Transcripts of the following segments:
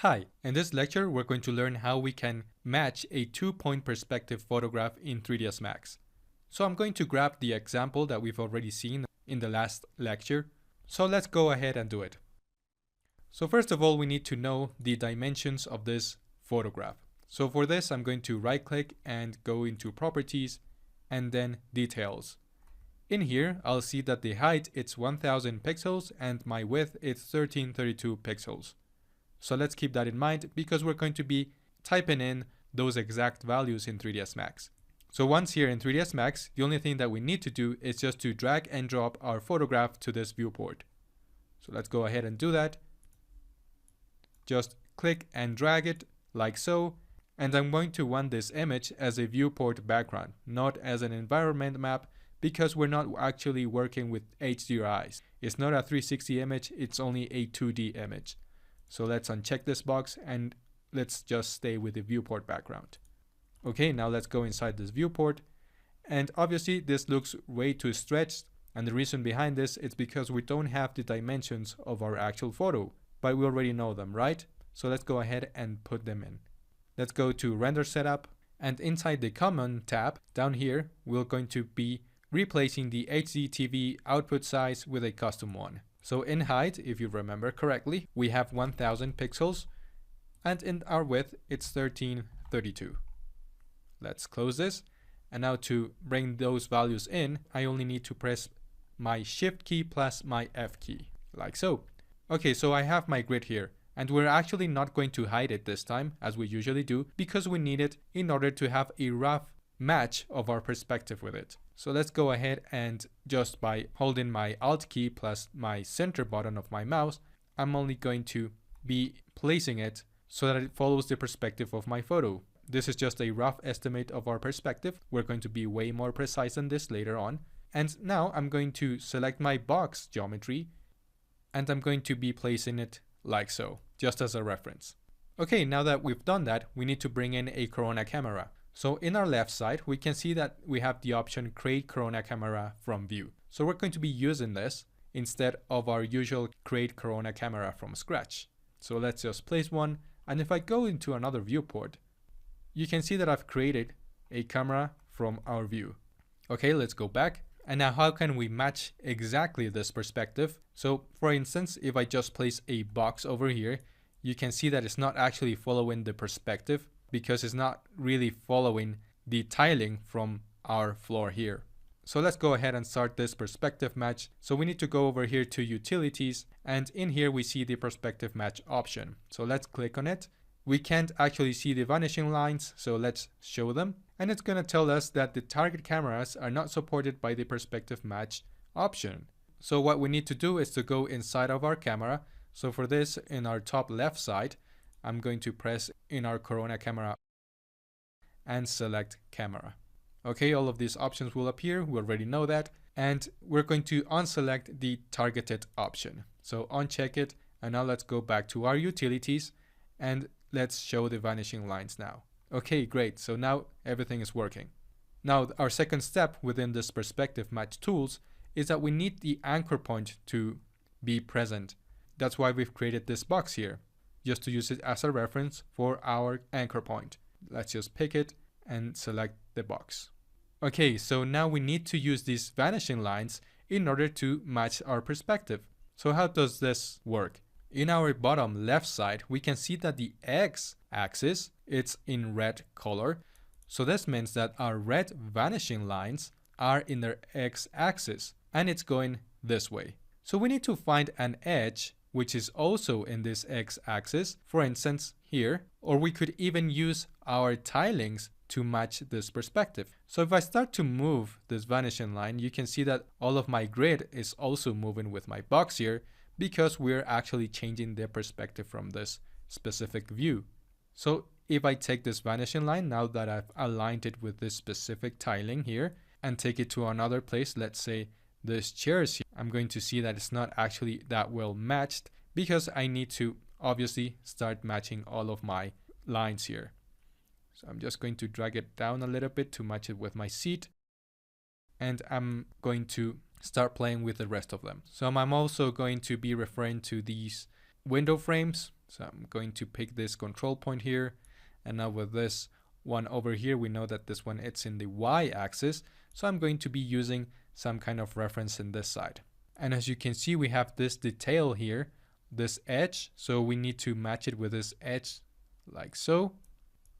Hi, in this lecture we're going to learn how we can match a two-point perspective photograph in 3ds Max. So I'm going to grab the example that we've already seen in the last lecture. So let's go ahead and do it. So first of all, we need to know the dimensions of this photograph. So for this, I'm going to right click and go into properties and then details. In here, I'll see that the height is 1000 pixels and my width is 1332 pixels. So let's keep that in mind because we're going to be typing in those exact values in 3ds Max. So once here in 3ds Max, the only thing that we need to do is just to drag and drop our photograph to this viewport. So let's go ahead and do that. Just click and drag it like so. And I'm going to want this image as a viewport background, not as an environment map, because we're not actually working with HDRIs. It's not a 360 image, it's only a 2D image. So let's uncheck this box and let's just stay with the viewport background. Okay, now let's go inside this viewport. And obviously this looks way too stretched. And the reason behind this is because we don't have the dimensions of our actual photo, but we already know them, right? So let's go ahead and put them in. Let's go to render setup, and inside the common tab down here, we're going to be replacing the HDTV output size with a custom one. So in height, if you remember correctly, we have 1000 pixels, and in our width, it's 1332. Let's close this. And now to bring those values in, I only need to press my Shift key plus my F key, like so. Okay, so I have my grid here, and we're actually not going to hide it this time, as we usually do, because we need it in order to have a rough match of our perspective with it. So let's go ahead and just by holding my Alt key plus my center button of my mouse, I'm only going to be placing it so that it follows the perspective of my photo. This is just a rough estimate of our perspective. We're going to be way more precise than this later on. And now I'm going to select my box geometry and I'm going to be placing it like so, just as a reference. Okay, now that we've done that, we need to bring in a Corona camera. So in our left side, we can see that we have the option create Corona camera from view. So we're going to be using this instead of our usual create Corona camera from scratch. So let's just place one. And if I go into another viewport, you can see that I've created a camera from our view. Okay, let's go back. And now how can we match exactly this perspective? So for instance, if I just place a box over here, you can see that it's not actually following the perspective, because it's not really following the tiling from our floor here. So let's go ahead and start this perspective match. So we need to go over here to utilities, and in here we see the perspective match option. So let's click on it. We can't actually see the vanishing lines, so let's show them. And it's going to tell us that the target cameras are not supported by the perspective match option. So what we need to do is to go inside of our camera. So for this, in our top left side, I'm going to press in our Corona camera and select camera. Okay, all of these options will appear. We already know that. And we're going to unselect the targeted option. So uncheck it. And now let's go back to our utilities and let's show the vanishing lines now. Okay, great. So now everything is working. Now our second step within this perspective match tools is that we need the anchor point to be present. That's why we've created this box here, just to use it as a reference for our anchor point. Let's just pick it and select the box. Okay, so now we need to use these vanishing lines in order to match our perspective. So how does this work? In our bottom left side, we can see that the x-axis it's in red color. So this means that our red vanishing lines are in their x-axis and it's going this way. So we need to find an edge which is also in this x-axis, for instance here, or we could even use our tilings to match this perspective. So if I start to move this vanishing line, you can see that all of my grid is also moving with my box here, because we're actually changing the perspective from this specific view. So if I take this vanishing line, now that I've aligned it with this specific tiling here, and take it to another place, let's say this chairs here, I'm going to see that it's not actually that well matched, because I need to obviously start matching all of my lines here. So I'm just going to drag it down a little bit to match it with my seat. And I'm going to start playing with the rest of them. So I'm also going to be referring to these window frames. So I'm going to pick this control point here. And now with this one over here, we know that this one, it's in the y-axis. So I'm going to be using some kind of reference in this side. And as you can see, we have this detail here, this edge. So we need to match it with this edge like so.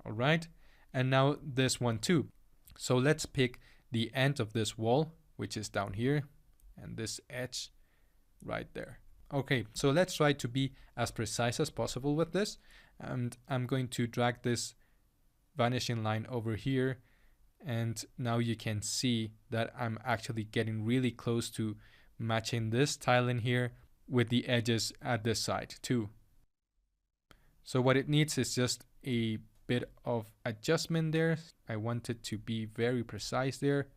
All right. And now this one too. So let's pick the end of this wall, which is down here, and this edge right there. Okay, so let's try to be as precise as possible with this. And I'm going to drag this vanishing line over here. And now you can see that I'm actually getting really close to matching this tile in here with the edges at this side too. So what it needs is just a bit of adjustment there. I want it to be very precise there.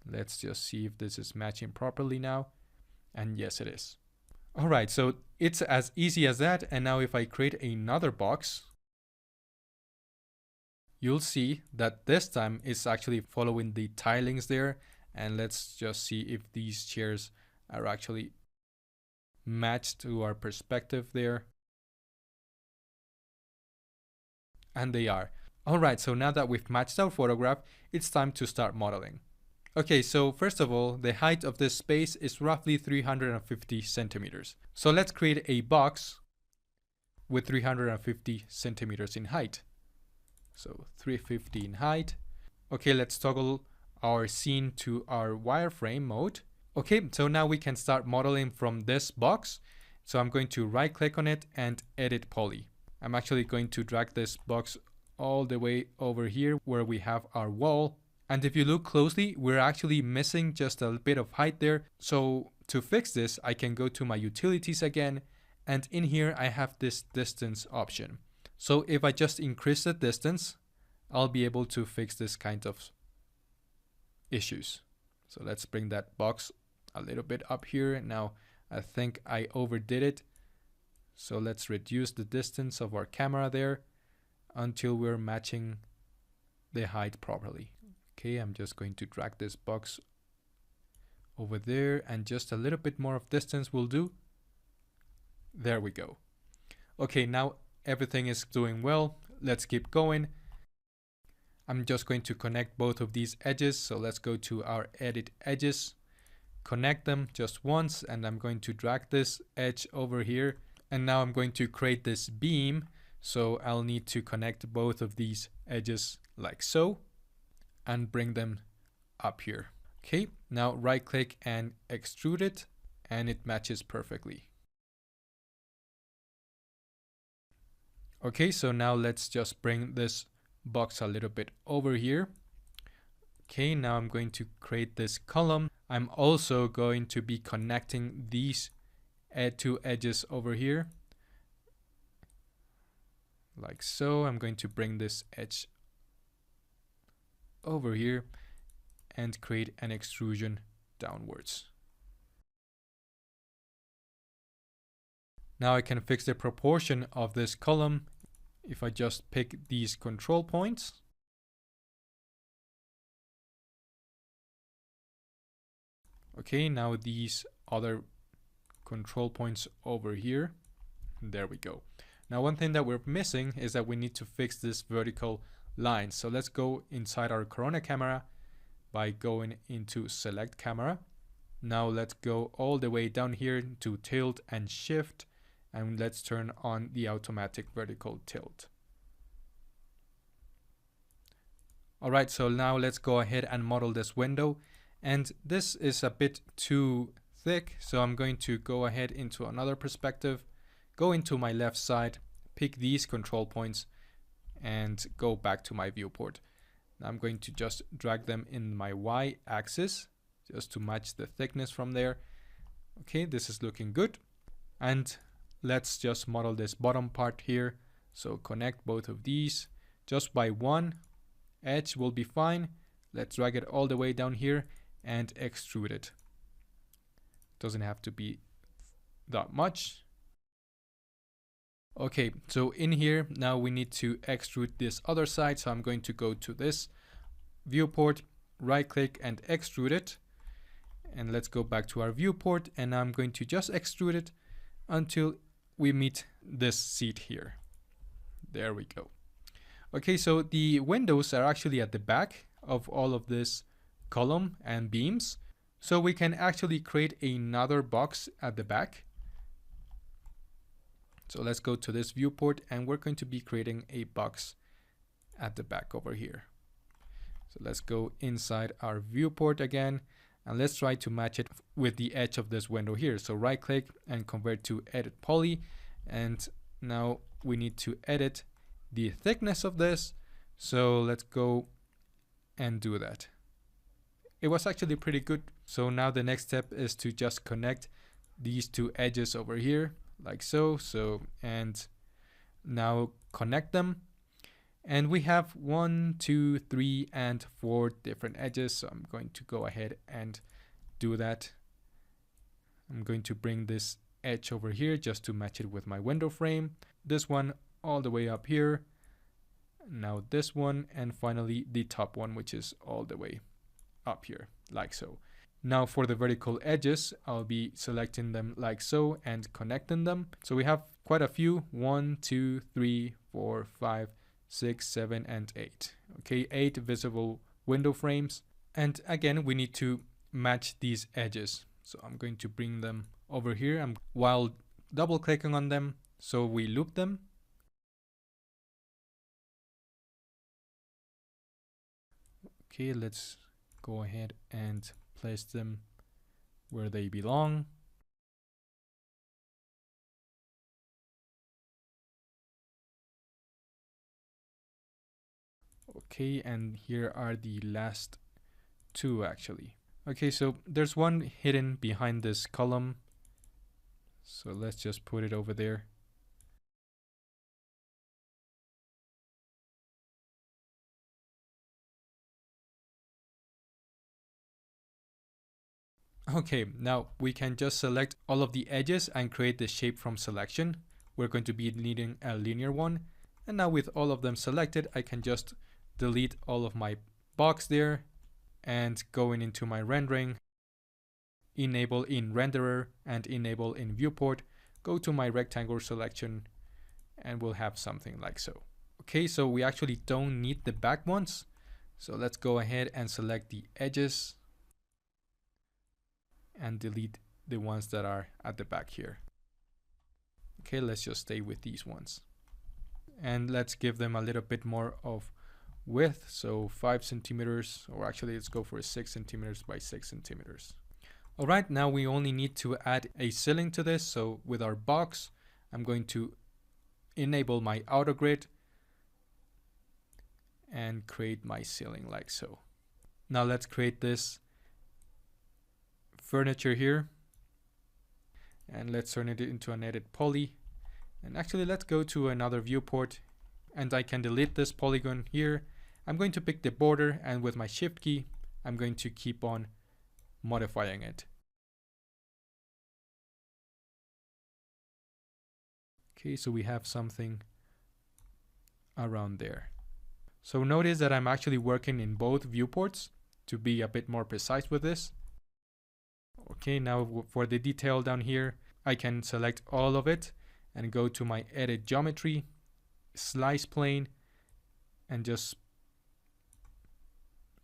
Let's just see if this is matching properly now. And yes, it is. All right, so it's as easy as that. And now if I create another box, you'll see that this time it's actually following the tilings there. And let's just see if these chairs are actually matched to our perspective there. And they are. All right, so now that we've matched our photograph, it's time to start modeling. Okay, so first of all, the height of this space is roughly 350 centimeters. So let's create a box with 350 centimeters in height. So 350 in height. Okay, let's toggle our scene to our wireframe mode. Okay, so now we can start modeling from this box. So I'm going to right click on it and edit poly. I'm actually going to drag this box all the way over here where we have our wall. And if you look closely, we're actually missing just a bit of height there. So to fix this, I can go to my utilities again. And in here, I have this distance option. So if I just increase the distance, I'll be able to fix this kind of issues. So let's bring that box a little bit up here. Now, I think I overdid it. So let's reduce the distance of our camera there until we're matching the height properly. Okay, I'm just going to drag this box over there and just a little bit more of distance will do. There we go. Okay, now everything is doing well. Let's keep going. I'm just going to connect both of these edges. So let's go to our edit edges, connect them just once, and I'm going to drag this edge over here. And now I'm going to create this beam. So I'll need to connect both of these edges like so and bring them up here. Okay, now right click and extrude it, and it matches perfectly. Okay, so now let's just bring this box a little bit over here. Okay, now I'm going to create this column. I'm also going to be connecting these two edges over here. Like so. I'm going to bring this edge over here and create an extrusion downwards. Now I can fix the proportion of this column if I just pick these control points. Okay, now these other control points over here. There we go. Now one thing that we're missing is that we need to fix this vertical line. So let's go inside our Corona camera by going into select camera. Now let's go all the way down here to tilt and shift, and let's turn on the automatic vertical tilt. All right, so now let's go ahead and model this window. And this is a bit too thick, so I'm going to go ahead into another perspective, go into my left side, pick these control points, and go back to my viewport. Now I'm going to just drag them in my y-axis just to match the thickness from there. Okay, this is looking good. And let's just model this bottom part here. So connect both of these just by one edge will be fine. Let's drag it all the way down here and extrude it. Doesn't have to be that much. Okay, so in here now we need to extrude this other side. So I'm going to go to this viewport, right click and extrude it. And let's go back to our viewport, and I'm going to just extrude it until we meet this seat here. There we go. Okay, so the windows are actually at the back of all of this column and beams. So we can actually create another box at the back. So let's go to this viewport and we're going to be creating a box at the back over here. So let's go inside our viewport again and let's try to match it with the edge of this window here. So right click and convert to edit poly, and now we need to edit the thickness of this. So let's go and do that. It was actually pretty good. So now the next step is to just connect these two edges over here like so. And now connect them. And we have 1, 2, 3, and 4 different edges. So I'm going to go ahead and do that. I'm going to bring this edge over here just to match it with my window frame. This one all the way up here. Now this one, and finally the top one, which is all the way up here, like so. Now for the vertical edges, I'll be selecting them like so and connecting them. So we have quite a few, 1, 2, 3, 4, 5, 6, 7, and 8. Okay, 8 visible window frames. And again, we need to match these edges. So I'm going to bring them over here while double clicking on them. So we loop them. Okay, let's go ahead and place them where they belong. Okay, and here are the last two actually. Okay, so there's one hidden behind this column. So let's just put it over there. Okay, now we can just select all of the edges and create the shape from selection. We're going to be needing a linear one. And now with all of them selected, I can just delete all of my box there and going into my rendering, enable in renderer and enable in viewport, go to my rectangle selection, and we'll have something like so. Okay, so we actually don't need the back ones. So let's go ahead and select the edges and delete the ones that are at the back here. Okay, let's just stay with these ones. And let's give them a little bit more of width, so 5 centimeters, or actually let's go for 6 centimeters by 6 centimeters. All right, now we only need to add a ceiling to this. So with our box, I'm going to enable my auto grid and create my ceiling like so. Now let's create this furniture here and let's turn it into an edit poly. And actually let's go to another viewport and I can delete this polygon here. I'm going to pick the border, and with my shift key I'm going to keep on modifying it. Okay, so we have something around there. So notice that I'm actually working in both viewports to be a bit more precise with this. Okay, now for the detail down here, I can select all of it and go to my edit geometry, slice plane, and just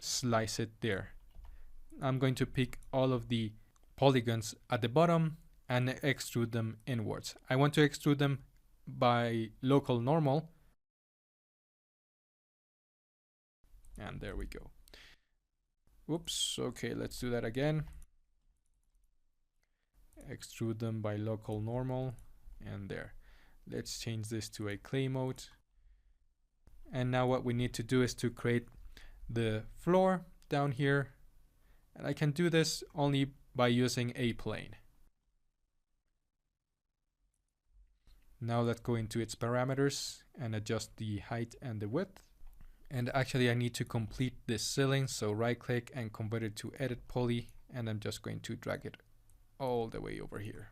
slice it there. I'm going to pick all of the polygons at the bottom and extrude them inwards. I want to extrude them by local normal. And there we go. Oops, okay, let's do that again. Extrude them by local normal, and there. Let's change this to a clay mode. And now what we need to do is to create the floor down here. And I can do this only by using a plane. Now let's go into its parameters and adjust the height and the width. And actually I need to complete this ceiling, so right click and convert it to edit poly, and I'm just going to drag it all the way over here.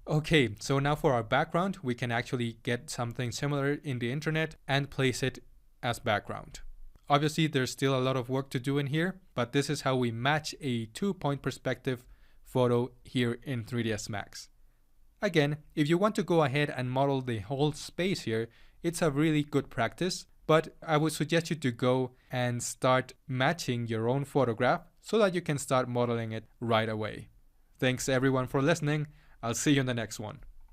Okay, so now for our background, we can actually get something similar in the internet and place it as background. Obviously there's still a lot of work to do in here, but this is how we match a 2-point perspective photo here in 3ds Max. Again, if you want to go ahead and model the whole space here, it's a really good practice, but I would suggest you to go and start matching your own photograph so that you can start modeling it right away. Thanks everyone for listening. I'll see you in the next one.